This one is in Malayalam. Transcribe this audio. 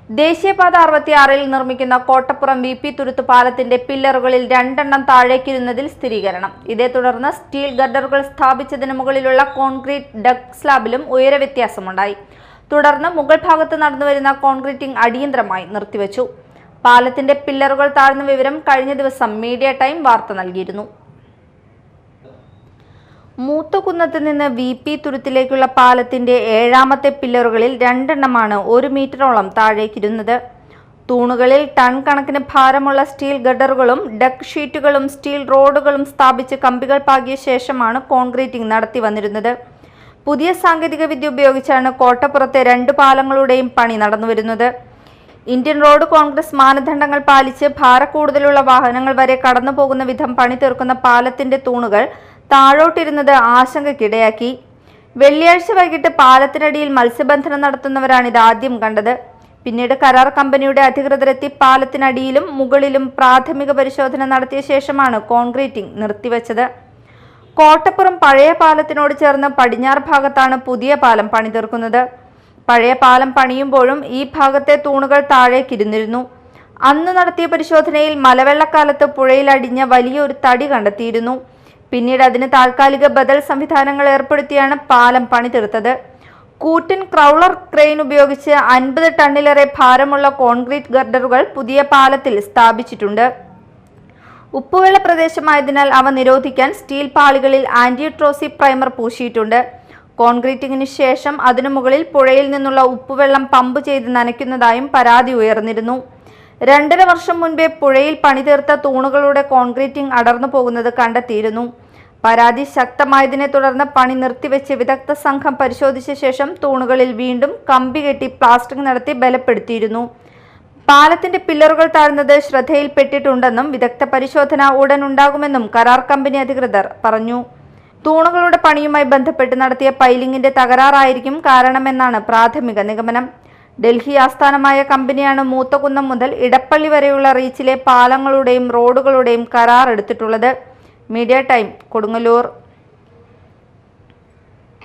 ദേശീയപാത 66-ൽ നിർമ്മിക്കുന്ന കോട്ടപ്പുറം വി പി തുരുത്ത് പാലത്തിന്റെ പില്ലറുകളിൽ 2 എണ്ണം താഴേക്കിരുന്നതിൽ സ്ഥിരീകരണം. ഇതേ തുടർന്ന് സ്റ്റീൽ ഗർഡറുകൾ സ്ഥാപിച്ചതിന് മുകളിലുള്ള കോൺക്രീറ്റ് ഡക്ക് സ്ലാബിലും ഉയരവ്യത്യാസമുണ്ടായി. തുടർന്ന് മുകൾ ഭാഗത്ത് നടന്നുവരുന്ന കോൺക്രീറ്റിംഗ് അടിയന്തരമായി നിർത്തിവച്ചു. പാലത്തിന്റെ പില്ലറുകൾ താഴ്ന്ന വിവരം കഴിഞ്ഞ ദിവസം മീഡിയ ടൈം വാർത്ത നൽകിയിരുന്നു. മൂത്തകുന്നത്ത് നിന്ന് വി പി തുരുത്തിലേക്കുള്ള പാലത്തിന്റെ 7ാമത്തെ പില്ലറുകളിൽ 2 എണ്ണമാണ് 1 മീറ്ററോളം താഴേക്കിരുന്നത്. തൂണുകളിൽ ടൺ കണക്കിന് ഭാരമുള്ള സ്റ്റീൽ ഗഡറുകളും ഡക്ക് ഷീറ്റുകളും സ്റ്റീൽ റോഡുകളും സ്ഥാപിച്ച് കമ്പികൾ പാകിയ ശേഷമാണ് കോൺക്രീറ്റിംഗ് നടത്തി വന്നിരുന്നത്. പുതിയ സാങ്കേതിക വിദ്യ ഉപയോഗിച്ചാണ് കോട്ടപ്പുറത്തെ 2 പാലങ്ങളുടെയും പണി നടന്നുവരുന്നത്. ഇന്ത്യൻ റോഡ് കോൺഗ്രസ് മാനദണ്ഡങ്ങൾ പാലിച്ച് ഭാരക്കൂടുതലുള്ള വാഹനങ്ങൾ വരെ കടന്നു പോകുന്ന വിധം പണി തീർക്കുന്ന പാലത്തിന്റെ തൂണുകൾ താഴോട്ടിരുന്നത് ആശങ്കയ്ക്കിടയാക്കി. വെള്ളിയാഴ്ച വൈകിട്ട് പാലത്തിനടിയിൽ മത്സ്യബന്ധനം നടത്തുന്നവരാണ് ഇതാദ്യം കണ്ടത്. പിന്നീട് കരാർ കമ്പനിയുടെ അധികൃതരെത്തി പാലത്തിനടിയിലും മുകളിലും പ്രാഥമിക പരിശോധന നടത്തിയ ശേഷമാണ് കോൺക്രീറ്റിംഗ് നിർത്തിവച്ചത്. കോട്ടപ്പുറം പഴയ പാലത്തിനോട് ചേർന്ന് പടിഞ്ഞാറ് ഭാഗത്താണ് പുതിയ പാലം പണി തീർക്കുന്നത്. പഴയ പാലം പണിയുമ്പോഴും ഈ ഭാഗത്തെ തൂണുകൾ താഴേക്കിരുന്നിരുന്നു. അന്ന് നടത്തിയ പരിശോധനയിൽ മലവെള്ളക്കാലത്ത് പുഴയിൽ അടിഞ്ഞ വലിയൊരു തടി കണ്ടെത്തിയിരുന്നു. പിന്നീട് അതിന് താൽക്കാലിക ബദൽ സംവിധാനങ്ങൾ ഏർപ്പെടുത്തിയാണ് പാലം പണി തീർത്തത്. കൂറ്റൻ ക്രൗളർ ക്രെയിൻ ഉപയോഗിച്ച് 50 ടണ്ണിലേറെ ഭാരമുള്ള കോൺക്രീറ്റ് ഗർഡറുകൾ പുതിയ പാലത്തിൽ സ്ഥാപിച്ചിട്ടുണ്ട്. ഉപ്പുവെള്ള പ്രദേശമായതിനാൽ അവ നിരോധിക്കാൻ സ്റ്റീൽ പാളികളിൽ ആന്റി പ്രൈമർ പൂശിയിട്ടുണ്ട്. കോൺക്രീറ്റിംഗിന് ശേഷം അതിനു മുകളിൽ പുഴയിൽ നിന്നുള്ള ഉപ്പുവെള്ളം പമ്പ് ചെയ്ത് നനയ്ക്കുന്നതായും പരാതി ഉയർന്നിരുന്നു. 2.5 വർഷം മുൻപേ പുഴയിൽ പണിതീർത്ത തൂണുകളുടെ കോൺക്രീറ്റിംഗ് അടർന്നു പോകുന്നത് കണ്ടെത്തിയിരുന്നു. പരാതി ശക്തമായതിനെ തുടർന്ന് പണി നിർത്തിവെച്ച് വിദഗ്ധ സംഘം പരിശോധിച്ച ശേഷം തൂണുകളിൽ വീണ്ടും കമ്പി കെട്ടി പ്ലാസ്റ്ററിംഗ് നടത്തി ബലപ്പെടുത്തിയിരുന്നു. പാലത്തിന്റെ പില്ലറുകൾ താഴ്ന്നത് ശ്രദ്ധയിൽപ്പെട്ടിട്ടുണ്ടെന്നും വിദഗ്ധ പരിശോധന ഉടൻ ഉണ്ടാകുമെന്നും കരാർ കമ്പനി അധികൃതർ പറഞ്ഞു. തൂണുകളുടെ പണിയുമായി ബന്ധപ്പെട്ട് നടത്തിയ പൈലിംഗിന്റെ തകരാറായിരിക്കും കാരണമെന്നാണ് പ്രാഥമിക നിഗമനം. ഡൽഹി ആസ്ഥാനമായ കമ്പനിയാണ് മൂത്തകുന്നം മുതൽ ഇടപ്പള്ളി വരെയുള്ള റീച്ചിലെ പാലങ്ങളുടെയും റോഡുകളുടെയും കരാർ എടുത്തിട്ടുള്ളത്. Media time, Kodungallur.